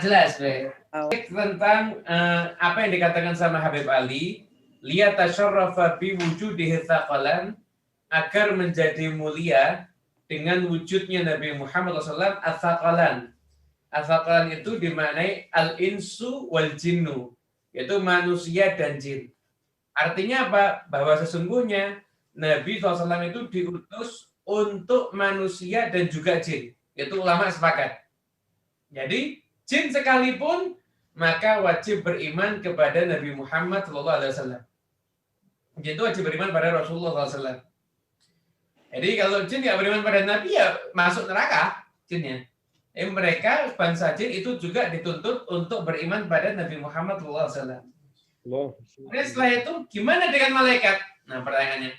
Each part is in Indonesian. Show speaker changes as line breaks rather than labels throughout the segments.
jelas, Be. Tentang apa yang dikatakan sama Habib Ali, lihat tasyarrafa bi wujudihi tsaqalan, agar menjadi mulia dengan wujudnya Nabi Muhammad SAW ats-tsaqalan. Ats-tsaqalan itu dimaknai al-insu wal jinnu, yaitu manusia dan jin. Artinya apa? Bahwa sesungguhnya Nabi SAW itu diutus untuk manusia dan juga jin. Itu ulama sepakat. Jadi jin sekalipun maka wajib beriman kepada Nabi Muhammad SAW. Jin itu wajib beriman pada Rasulullah SAW. Jadi kalau jin nggak beriman pada Nabi ya masuk neraka jinnya. Mereka bangsa jin itu juga dituntut untuk beriman pada Nabi Muhammad SAW. Kemudian setelah itu gimana dengan malaikat? Nah pertanyaannya,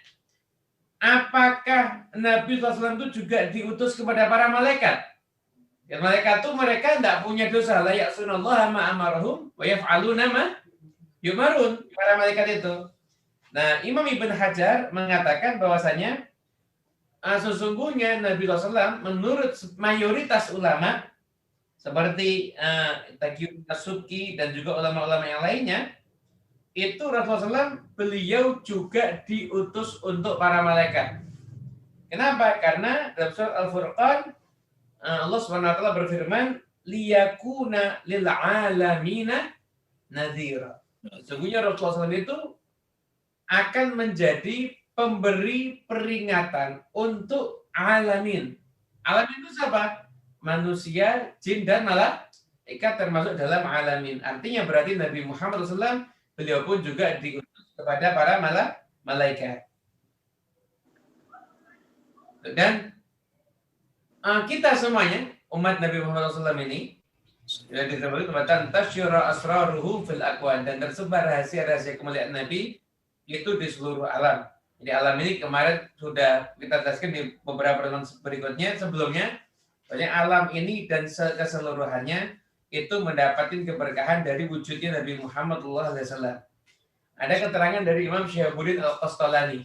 apakah Nabi SAW itu juga diutus kepada para malaikat? Ya, malaikat itu mereka tidak punya dosa, la ya'sunallaha ma amarahum wa yaf'aluna ma yumarun, para malaikat itu. Nah, Imam Ibn Hajar mengatakan bahwasanya sesungguhnya Nabi SAW menurut mayoritas ulama seperti Taqiyuddin As-Subki dan juga ulama-ulama yang lainnya, itu Rasulullah SAW beliau juga diutus untuk para malaikat. Kenapa? Karena dalam surat Al-Furqan Allah SWT berfirman, liyakuna lil alamina nadhira. Sesungguhnya Rasulullah SAW itu akan menjadi pemberi peringatan untuk alamin. Alamin itu siapa? Manusia, jin, dan malaikat termasuk dalam alamin. Artinya berarti Nabi Muhammad SAW beliau pun juga diutus kepada para malaikat. Dan kita semuanya, umat Nabi Muhammad SAW ini, sudah disebut tentang tasyura asraruhu fil akwan, dan tersebar rahasia-rahasia kemuliaan Nabi itu di seluruh alam. Jadi alam ini kemarin sudah kita jelaskan di beberapa pertemuan berikutnya, sebelumnya, banyak alam ini dan keseluruhannya itu mendapatkan keberkahan dari wujudnya Nabi Muhammad SAW. Ada keterangan dari Imam Syihabuddin Al-Qastalani.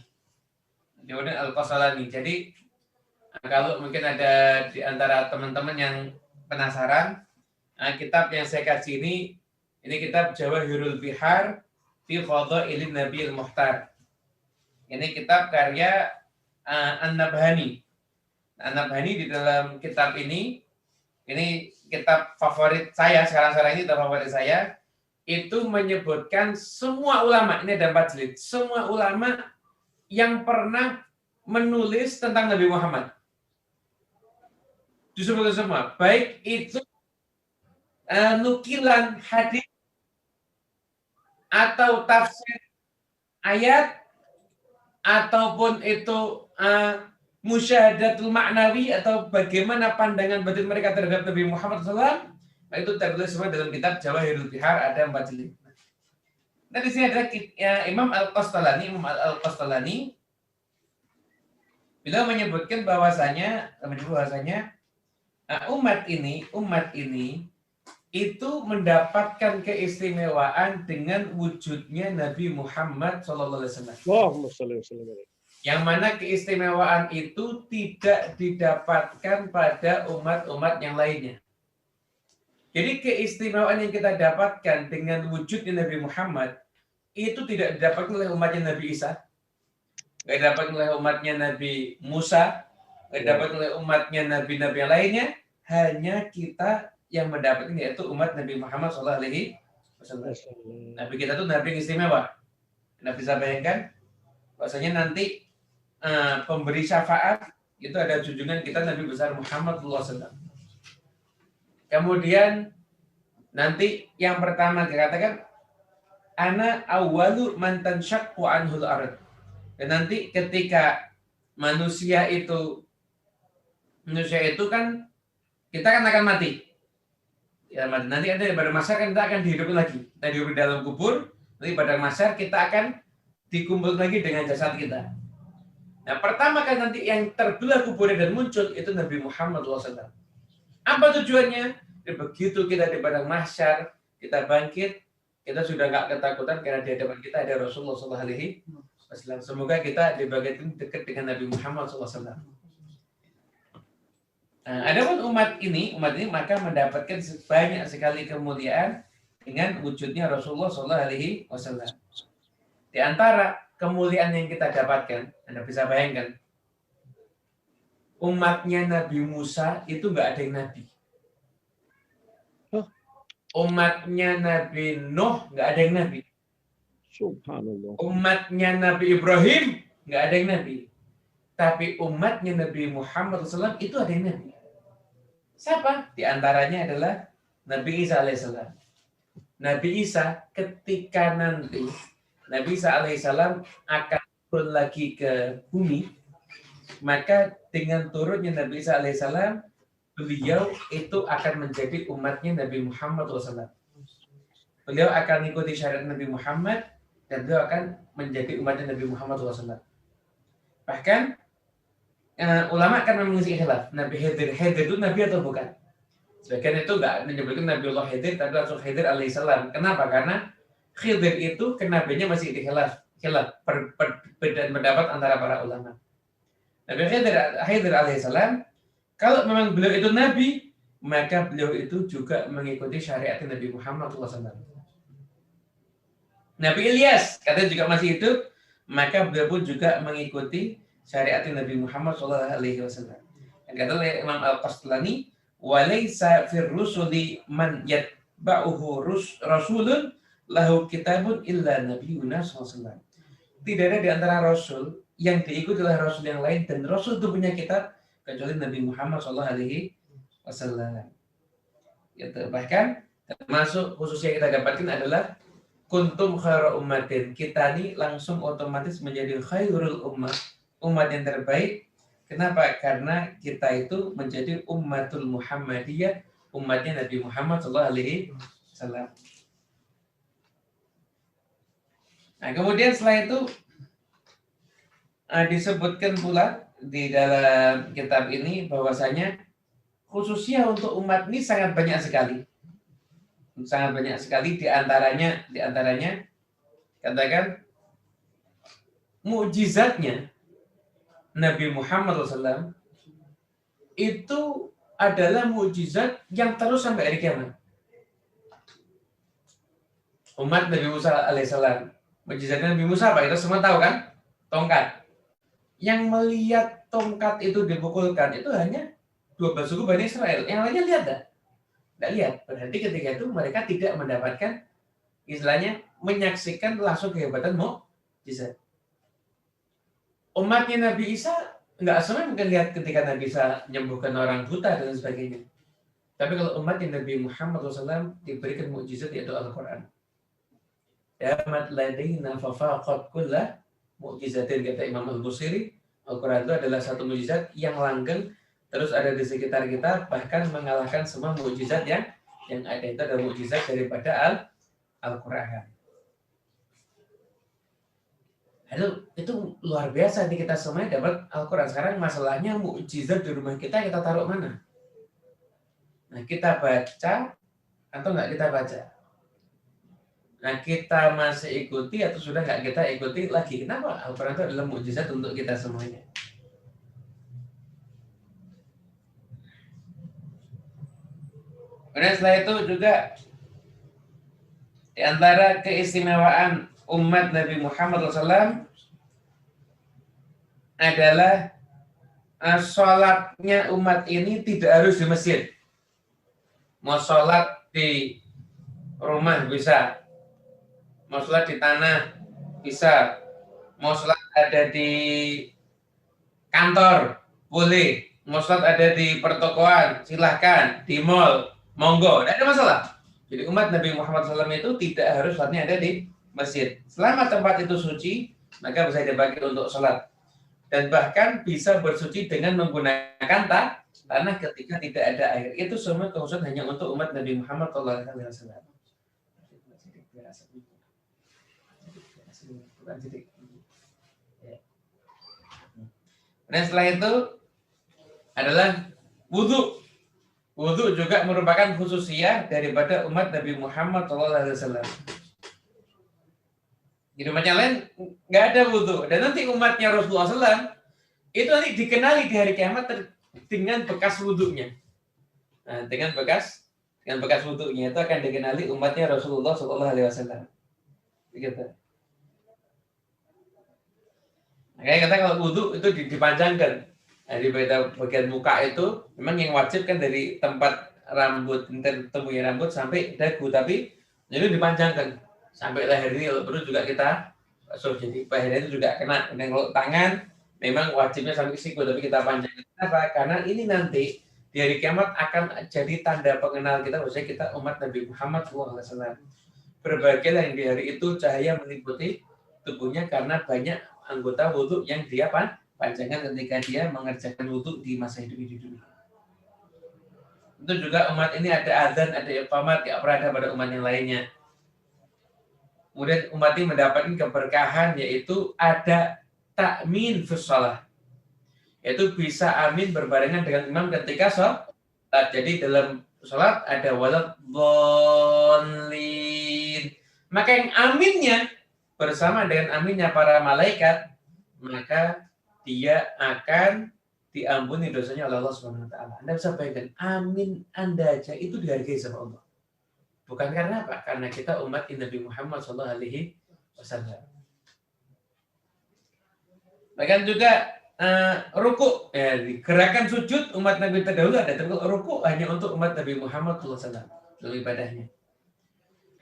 Jadi kalau mungkin ada di antara teman-teman yang penasaran, kitab yang saya kaji ini kitab Jawahirul Bihar fi Fadhailin Nabiyil Muhtar. Ini kitab karya An-Nabhani. An-Nabhani di dalam kitab ini kitab favorit saya sekarang ini, kitab favorit saya. Itu menyebutkan semua ulama, ini ada 4 jilid, semua ulama yang pernah menulis tentang Nabi Muhammad. Disebutkan semua, baik itu nukilan hadis atau tafsir ayat, ataupun itu musyahadatul maknawi, atau bagaimana pandangan batin mereka terhadap Nabi Muhammad SAW. Itu tertulis semua dalam kitab Jawahirul Bihar, ada 4 jilid. Nah di sini ada Imam Al-Qastalani, beliau menyebutkan bahwasanya umat ini itu mendapatkan keistimewaan dengan wujudnya Nabi Muhammad SAW. Yang mana keistimewaan itu tidak didapatkan pada umat-umat yang lainnya. Jadi keistimewaan yang kita dapatkan dengan wujudnya Nabi Muhammad itu tidak didapatkan oleh umatnya Nabi Isa, tidak didapatkan oleh umatnya Nabi Musa, tidak didapatkan oleh umatnya Nabi-Nabi yang lainnya. Hanya kita yang mendapatkan, yaitu umat Nabi Muhammad SAW. Nabi kita itu Nabi yang istimewa. Anda bisa bayangkan bahwasanya nanti pemberi syafaat itu ada junjungan kita Nabi besar Muhammad SAW. Kemudian nanti yang pertama dikatakan ana awwalu man tanshaqqu anhul ard. Dan nanti ketika manusia itu kan kita kan akan mati. Ya, nanti ada pada masa kan kita akan dihidupkan lagi. Kita hidup di dalam kubur, nanti pada masa kita akan dikumpul lagi dengan jasad kita. Nah, pertama kan nanti yang terbelah kuburnya dan muncul itu Nabi Muhammad SAW. Apa tujuannya? Begitu kita di padang mahsyar, kita bangkit, kita sudah nggak ketakutan karena di hadapan kita ada Rasulullah SAW. Semoga kita di bagian dekat dengan Nabi Muhammad SAW. Nah, adapun umat ini maka mendapatkan banyak sekali kemuliaan dengan wujudnya Rasulullah Shallallahu Alaihi Wasallam. Di antara kemuliaan yang kita dapatkan, Anda bisa bayangkan, umatnya Nabi Musa itu nggak ada yang nabi. Umatnya Nabi Nuh nggak ada yang nabi.
Subhanallah.
Umatnya Nabi Ibrahim nggak ada yang nabi. Tapi umatnya Nabi Muhammad SAW itu ada yang nabi. Siapa? Di antaranya adalah Nabi Isa alaihissalam. Nabi Isa ketika nanti Nabi Isa alaihissalam akan turun lagi ke bumi, maka dengan turunnya Nabi Isa alaihissalam, beliau itu akan menjadi umatnya Nabi Muhammad SAW. Beliau akan mengikuti syariat Nabi Muhammad dan beliau akan menjadi umatnya Nabi Muhammad SAW. Bahkan ulama akan mengisi khilaf. Nabi Khidir itu Nabi atau bukan? Sebagian itu nggak menyebutkan Nabi Allah Khidir, tapi langsung Khidir alaihissalam. Kenapa? Karena Khidir itu kenabinya masih di khilaf perbedaan pendapat antara para ulama. Nabi Khidir alaihissalam, kalau memang beliau itu Nabi, maka beliau itu juga mengikuti syariat Nabi Muhammad SAW. Nabi Ilyas katanya juga masih hidup, maka beliau pun juga mengikuti syariat Nabi Muhammad SAW. Yang kata oleh Imam Al-Qastlani, walaysa fir rusuli man yatba'uhu rasulun lahu kitabun illa nabiyuna SAW. Tidak ada di antara rasul yang diikuti oleh rasul yang lain dan rasul itu punya kitab kecuali Nabi Muhammad SAW. Gitu. Bahkan termasuk khusus yang kita dapatkan adalah kuntum khairu ummatin. Kita ini langsung otomatis menjadi khairul umat yang terbaik. Kenapa? Karena kita itu menjadi ummatul Muhammadiyah, umatnya Nabi Muhammad SAW. Nah, kemudian setelah itu disebutkan pula di dalam kitab ini bahwasanya khususnya untuk umat ini sangat banyak sekali. Sangat banyak sekali di antaranya katakan mukjizatnya Nabi Muhammad SAW itu adalah mukjizat yang terus sampai hari kiamat. Umat Nabi Musa alaihissalam, mukjizatnya Nabi Musa apa? Kita semua tahu kan? Tongkat. Yang melihat tongkat itu dipukulkan itu hanya 12 suku Bani Israel. Yang lainnya lihat tak? Tidak lihat. Berarti ketika itu mereka tidak mendapatkan istilahnya menyaksikan langsung kehebatan mukjizat. Umatnya Nabi Isa nggak semua mungkin lihat ketika Nabi Isa menyembuhkan orang buta dan sebagainya. Tapi kalau umatnya Nabi Muhammad SAW diberikan mukjizat yaitu Al-Quran. Damat ladaina fafaqat kullah mukjizatin, kata Imam Al-Busiri. Al-Quran itu adalah satu mukjizat yang langgeng terus ada di sekitar kita, bahkan mengalahkan semua mukjizat yang ada. Itu adalah mukjizat daripada Al-Quran. Lalu itu luar biasa nih, kita semuanya dapat Al-Quran. Sekarang masalahnya mukjizat di rumah kita taruh mana? Nah, kita baca atau nggak kita baca? Nah, kita masih ikuti atau sudah nggak kita ikuti lagi? Kenapa? Al-Quran itu adalah mukjizat untuk kita semuanya. Kemudian setelah itu juga di antara keistimewaan umat Nabi Muhammad SAW adalah sholatnya umat ini tidak harus di masjid. Mau sholat di rumah bisa, mau sholat di tanah bisa, mau sholat ada di kantor boleh, mau sholat ada di pertokoan silahkan, di mall monggo, tidak ada masalah. Jadi umat Nabi Muhammad SAW itu tidak harus sholatnya ada di masjid. Selama tempat itu suci, maka bisa dipakai untuk sholat. Dan bahkan bisa bersuci dengan menggunakan tanah ketika tidak ada air. Itu semua khusus hanya untuk umat Nabi Muhammad SAW. Dan setelah itu adalah wudhu. Wudhu juga merupakan khususiyah daripada umat Nabi Muhammad SAW. Di umatnya lain nggak ada wudhu. Dan nanti umatnya Rasulullah SAW itu nanti dikenali di hari kiamat dengan bekas wudhunya. Nah, dengan bekas wudhunya itu akan dikenali umatnya Rasulullah Shallallahu Alaihi Wasallam. Begitu. Makanya kata kalau wudhu itu dipanjangkan. Nah, di bagian muka itu memang yang wajib kan dari tempat rambut, temunya rambut sampai dagu, tapi itu dipanjangkan sampai leher ini. Kalau perlu juga kita jadi leher itu juga kena. Dan kalau tangan memang wajibnya sampai siku, tapi kita panjangkan. Kenapa? Karena ini nanti di hari kiamat akan jadi tanda pengenal kita, maksudnya kita umat Nabi Muhammad SAW. Berbahagialah yang di hari itu cahaya meliputi tubuhnya karena banyak anggota wudhu yang dia panjangkan ketika dia mengerjakan wudhu di masa hidup di dunia. Itu juga umat ini ada adzan, ada iqamat, tidak pernah ada pada umat yang lainnya. Kemudian umat ini mendapatkan keberkahan, yaitu ada takmin fi shalah, yaitu bisa amin berbarengan dengan imam ketika sholat. Jadi dalam sholat ada walad dhalin, maka yang aminnya bersama dengan aminnya para malaikat, maka dia akan diampuni dosanya oleh Allah Subhanahu wa taala. Anda bisa bayangkan, amin Anda aja itu dihargai sama Allah. Bukan karena apa? Karena kita umat Nabi Muhammad sallallahu alaihi wasallam. Bahkan juga ruku, gerakan sujud umat Nabi terdahulu ada, tapi ruku hanya untuk umat Nabi Muhammad sallallahu alaihi wasallam dalam ibadahnya.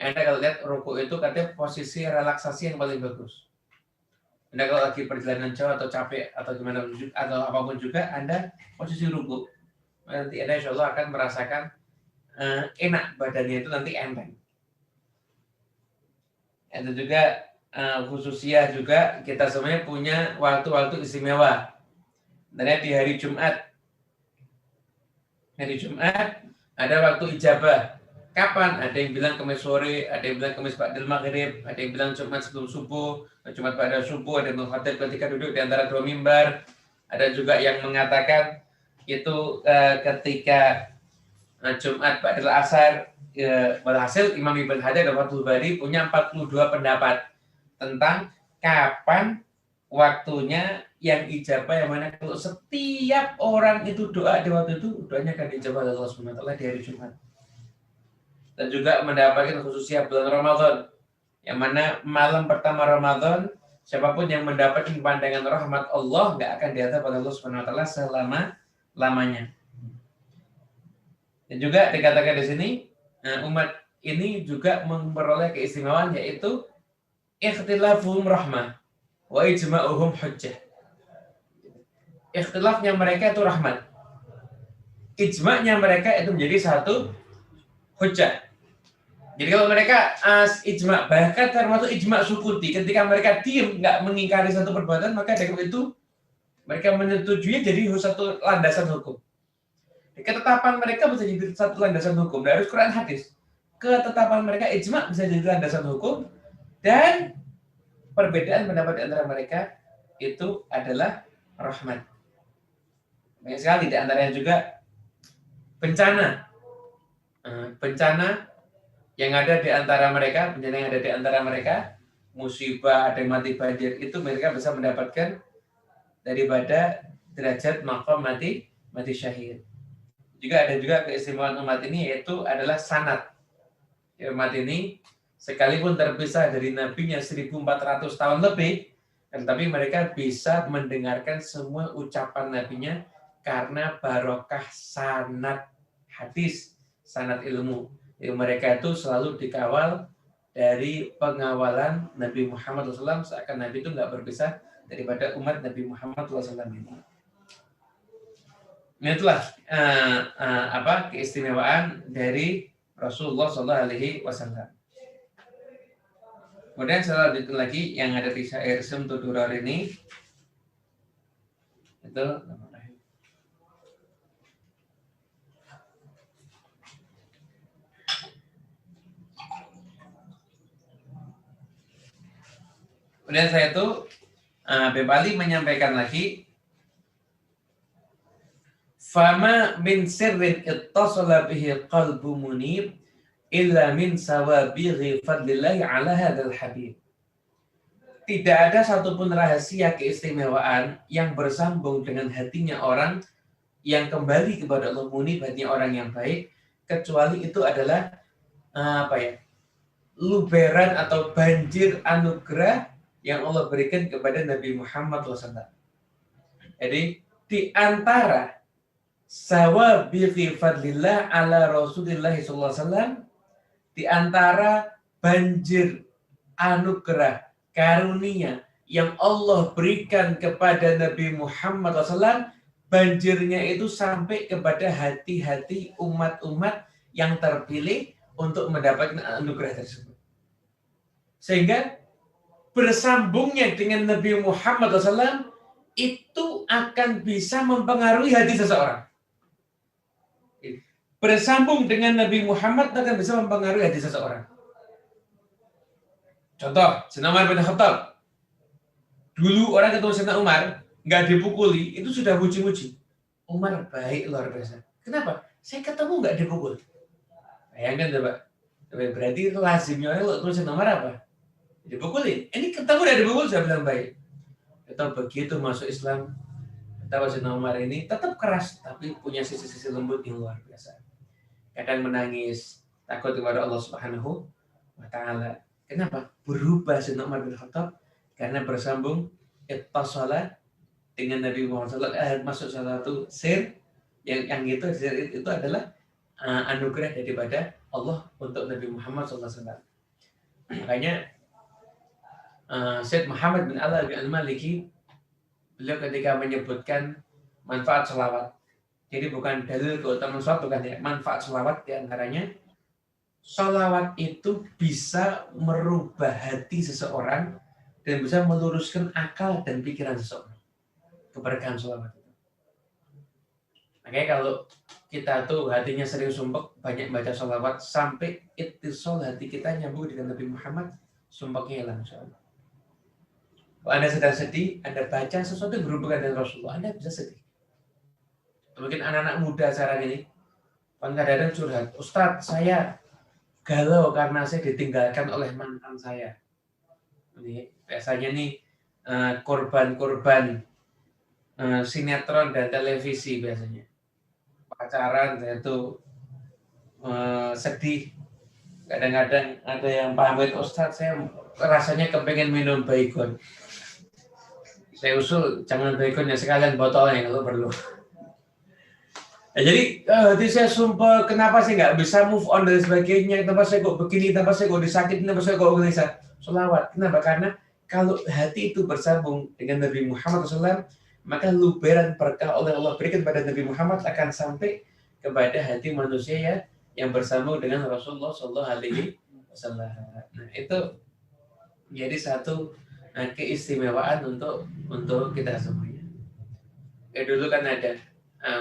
Anda kalau lihat ruku itu katanya posisi relaksasi yang paling bagus. Anda kalau lagi perjalanan jauh atau capek atau gimana atau apapun juga, Anda posisi ruku, nanti Anda insya Allah akan merasakan enak badannya itu nanti enteng. Itu juga khususnya juga kita semuanya punya waktu-waktu istimewa. Dan di hari Jumat. Hari Jumat ada waktu ijabah. Kapan? Ada yang bilang Kamis sore, ada yang bilang Kamis ba'dal maghrib, ada yang bilang Jumat sebelum subuh, Jumat pada subuh, ada yang mengkhatib ketika duduk di antara dua mimbar. Ada juga yang mengatakan itu ketika Jumat ba'dal asar. Berhasil Imam Ibn Hajar dan Fathul Bari punya 42 pendapat tentang kapan waktunya yang ijabah, yang mana kalau setiap orang itu doa di waktu itu, doanya akan dijabah oleh Allah Subhanahu wa taala di hari Jumat. Dan juga mendapatkan khususnya bulan Ramadan, yang mana malam pertama Ramadan siapapun yang mendapatkan pandangan rahmat Allah nggak akan dihadap oleh Allah Subhanahu wa taala selama-lamanya. Dan juga dikatakan di sini umat ini juga memperoleh keistimewaan, yaitu ikhtilafuhum rahmah wa ijma'uhum hujjah. Ikhtilafnya mereka itu rahmat, ijma'nya mereka itu menjadi satu hujjah. Jadi kalau mereka ijma', bahkan termasuk ijma' sukuti, ketika mereka diam nggak mengingkari satu perbuatan, maka dari itu mereka menyetujui jadi satu landasan hukum. Ketetapan mereka bisa jadi satu landasan hukum, dari Quran hadis. Ketetapan mereka ijma' bisa jadi landasan hukum, dan perbedaan pendapat di antara mereka itu adalah rahmat. Banyak sekali di antaranya juga bencana yang ada di antara mereka, bencana yang ada di antara mereka, musibah, ada yang mati banjir, itu mereka bisa mendapatkan daripada derajat maqam mati syahid. Juga ada juga keistimewaan umat ini, yaitu adalah sanad. Umat ini sekalipun terpisah dari nabinya 1400 tahun lebih, tetapi mereka bisa mendengarkan semua ucapan nabinya karena barokah sanad hadis, sanad ilmu. Jadi mereka itu selalu dikawal dari pengawalan Nabi Muhammad SAW, seakan Nabi itu nggak berpisah daripada umat Nabi Muhammad SAW ini. Itulah keistimewaan dari Rasulullah SAW. Kemudian selanjutnya lagi yang ada di syair Sumtu Durar ini itu kemudian saya itu Bebali menyampaikan lagi, fama min sirrin ittasala bihi qalbu munib illa min sawabighi fadlillahi ala hadzal habib. Tidak ada satupun rahasia keistimewaan yang bersambung dengan hatinya orang yang kembali kepada Allah munib, hatinya orang yang baik, kecuali itu adalah luberan atau banjir anugerah yang Allah berikan kepada Nabi Muhammad SAW. Jadi di antara sawabiqi fadlillah ala Rasulillah SAW, di antara banjir anugerah karunia yang Allah berikan kepada Nabi Muhammad SAW, banjirnya itu sampai kepada hati-hati umat-umat yang terpilih untuk mendapatkan anugerah tersebut. Sehingga bersambungnya dengan Nabi Muhammad SAW itu akan bisa mempengaruhi hati seseorang. Bersambung dengan Nabi Muhammad akan bisa mempengaruhi hati seseorang. Contoh, Sayyidina Umar bin Khattab. Dulu orang ketemu Sayyidina Umar, nggak dipukuli, itu sudah muji-muji. Umar baik luar biasa. Kenapa? Saya ketemu nggak dipukul. Bayangkan coba. Berarti lazimnya orang ketemu Sayyidina Umar apa? Dipukulin. Ini ketemu udah dipukul, saya bilang baik. Atau begitu masuk Islam, kata Sayyidina Umar ini tetap keras, tapi punya sisi-sisi lembut yang luar biasa. Kadang menangis, takut kepada Allah Subhanahu wa Ta'ala. Kenapa? Berubah Sayyidina Umar bin Khattab karena bersambung ittasala dengan Nabi Muhammad SAW, masuk salah satu sir yang itu adalah anugerah daripada Allah untuk Nabi Muhammad SAW. Makanya Syed Muhammad bin Ala bin Al-Maliki, beliau ketika menyebutkan manfaat sholawat, jadi bukan dalil keutamaan sholawat, bukan ya, manfaat sholawat diantaranya sholawat itu bisa merubah hati seseorang dan bisa meluruskan akal dan pikiran seseorang. Keberkahan sholawat itu. Makanya kalau kita tuh hatinya sering sumpek, banyak baca sholawat, sampai ittisal hati kita nyambung dengan Nabi Muhammad, sumpeknya hilang insyaallah. Kalau Anda sedang sedih, Anda baca sesuatu yang berhubungan dengan Rasulullah, Anda bisa sedih. Mungkin anak-anak muda sekarang ini, kadang-kadang curhat, Ustadz, saya galau karena saya ditinggalkan oleh mantan saya. Ini biasanya nih korban-korban sinetron dan televisi biasanya. Pacaran, saya tuh sedih. Kadang-kadang ada yang pamit, Ustadz, saya rasanya kepengen minum Baygon. Saya usul jangan Baygonnya, sekalian botolnya kalau perlu. Jadi saya sumpah, kenapa sih nggak bisa move on dan sebagainya, kenapa saya kok begini, kenapa saya kok disakitin, kenapa saya kok bisa sholawat. Kenapa? Karena kalau hati itu bersambung dengan Nabi Muhammad SAW, maka luberan berkah oleh Allah berikan pada Nabi Muhammad akan sampai kepada hati manusia ya, yang bersambung dengan Rasulullah SAW. Nah, itu jadi satu keistimewaan untuk kita semuanya. Dulu kan ada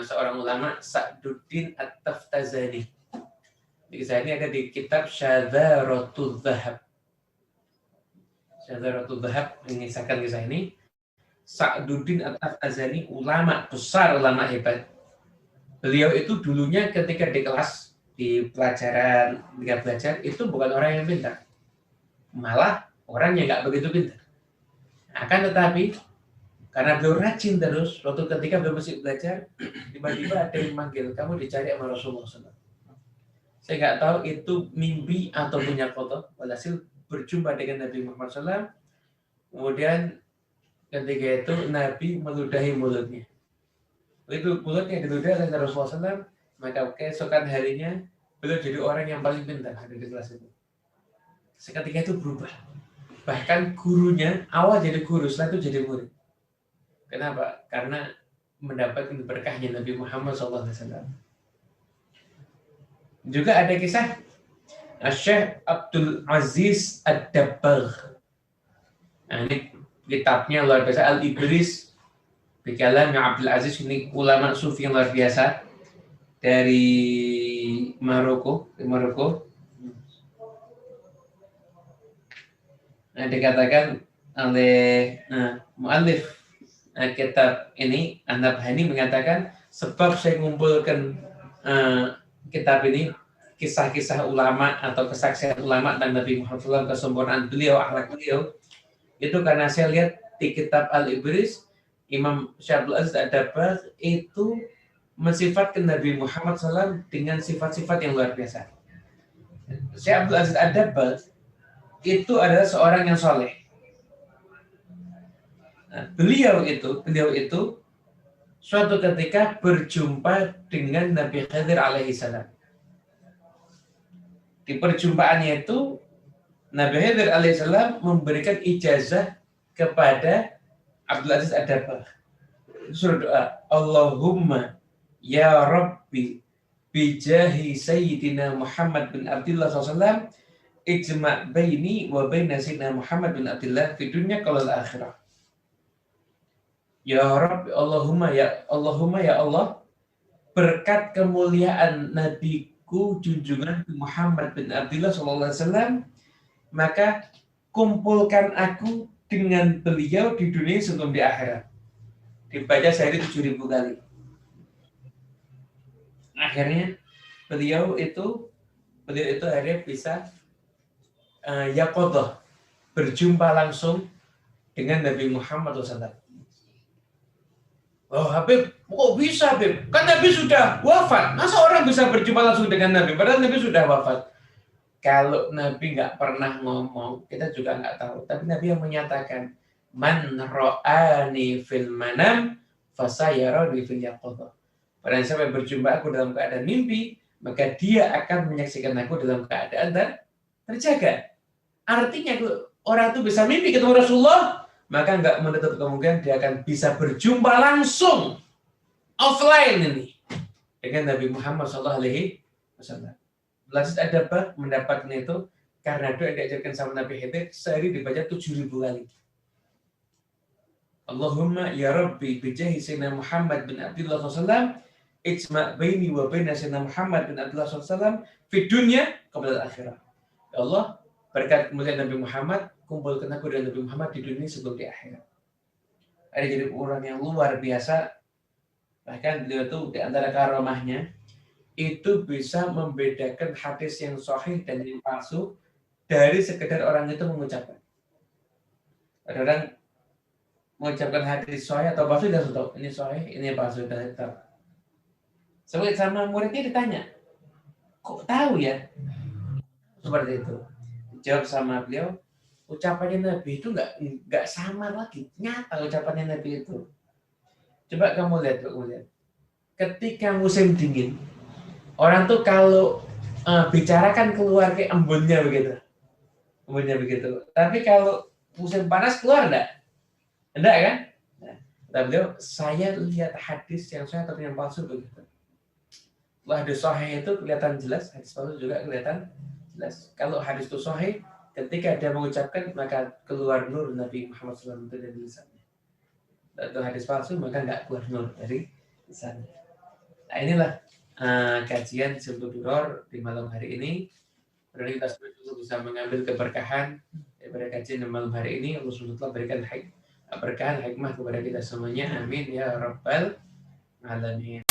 seorang ulama, Sa'duddin At-Taftazani. Kisah ini ada di kitab Syadzaratul Dzahab. Syadzaratul Dzahab mengisahkan kisah ini. Sa'duddin At-Taftazani, ulama besar, ulama hebat. Beliau itu dulunya ketika di kelas, di pelajaran, ketika belajar, itu bukan orang yang pintar. Malah orang yang nggak begitu pintar. Akan tetapi karena beliau rajin terus, waktu ketika beliau masih belajar, tiba-tiba ada yang manggil, kamu dicari sama Rasulullah SAW. Saya nggak tahu itu mimpi atau punya foto. Walhasil berjumpa dengan Nabi Muhammad SAW. Kemudian ketika itu Nabi meludahi mulutnya. Begitu mulutnya diludahi oleh Rasulullah SAW, maka keesokan harinya beliau jadi orang yang paling pintar ada di kelas itu. Seketika itu berubah. Bahkan gurunya awal jadi guru, setelah itu jadi murid. Kenapa? Karena mendapatkan berkahnya Nabi Muhammad SAW. Juga ada kisah Syekh Abdul Aziz Ad-Dabbagh. Nah, ini kitabnya luar biasa, Al-Ibris Bikalam Abdul Aziz. Ini ulama sufi yang luar biasa dari Maroko. Nah, dikatakan oleh muallif kitab ini, An-Nabhani, mengatakan sebab saya mengumpulkan kitab ini, kisah-kisah ulama atau kesaksian ulama tentang Nabi Muhammad SAW, kesempurnaan beliau, akhlak beliau, itu karena saya lihat di kitab Al-Ibris, Imam Syekh Abdul Aziz Ad-Dabbagh itu mensifatkan Nabi Muhammad SAW dengan sifat-sifat yang luar biasa. Syekh Abdul Aziz Ad-Dabbagh itu adalah seorang yang soleh. Nah, beliau itu suatu ketika berjumpa dengan Nabi Khidir alaihi salam. Di perjumpaannya itu Nabi Khidir alaihi salam memberikan ijazah kepada Abdul Aziz Ad-Dabbagh. Suruh doa, Allahumma ya Rabbi bijahi Sayyidina Muhammad bin Abdullah SAW ijma' baini wa baina Sayyidina Muhammad bin Abdullah fi dunya qalal akhirah. Ya Rabbi, Allahumma ya Allah, berkat kemuliaan nabiku junjungan Muhammad bin Abdullah SAW, maka kumpulkan aku dengan beliau di dunia sebelum di akhirat. Dibaca sehari 7.000 kali. Akhirnya beliau itu akhirnya bisa yaqadhah, berjumpa langsung dengan Nabi Muhammad SAW. Oh Habib, kok bisa Habib? Kan Nabi sudah wafat. Masa orang bisa berjumpa langsung dengan Nabi? Padahal Nabi sudah wafat. Kalau Nabi nggak pernah ngomong, kita juga nggak tahu. Tapi Nabi yang menyatakan, Man ro'ani fil manam, fasayarani fil yaqadhah. Barang siapa yang berjumpa aku dalam keadaan mimpi, maka dia akan menyaksikan aku dalam keadaan terjaga. Artinya orang itu bisa mimpi ketemu Rasulullah, maka nggak menutup kemungkinan dia akan bisa berjumpa langsung offline ini dengan Nabi Muhammad SAW. Aziz Ad-Dabbagh mendapatkan itu karena doa yang diajarkan sama Nabi Khidir sehari dibaca 7.000 kali. Allahumma ya Rabbi bijahi Sayyidina Muhammad bin Abdullah SAW ijma' baini wa baina Sayyidina Muhammad bin Abdullah SAW fi dunya qabla al-akhirah. Ya Allah, berkat kemuliaan Nabi Muhammad, kumpulkan aku dan Nabi Muhammad di dunia sebelum di akhirat. Ada jadi orang yang luar biasa. Bahkan beliau itu di antara karomahnya itu bisa membedakan hadis yang sahih dan yang palsu dari sekedar orang itu mengucapkan. Ada orang mengucapkan hadis sahih atau palsu dan tahu ini sahih, ini palsu dan tahu. Sama muridnya ditanya, kok tahu ya? Seperti itu. Jawab sama beliau, ucapannya Nabi itu nggak sama lagi, nyata ucapannya Nabi itu. Coba kamu lihat. Ketika musim dingin, orang tuh kalau bicara kan keluar kayak embunnya begitu. Tapi kalau musim panas keluar enggak kan? Nah, kata beliau, saya lihat hadis yang sahih atau yang palsu begitu. Kalau hadis sahih itu kelihatan jelas, hadis palsu juga kelihatan jelas. Kalau hadis itu sahih, ketika dia mengucapkan maka keluar nur Nabi Muhammad SAW dari lisannya. Kalau hadis palsu maka nggak keluar nur dari lisannya. Nah inilah kajian Simtul Duror di malam hari ini. Berarti kita semua bisa mengambil keberkahan daripada kajian di malam hari ini. Allah SWT berikan berkahan hikmah kepada kita semuanya. Amin ya Rabbal Alamin.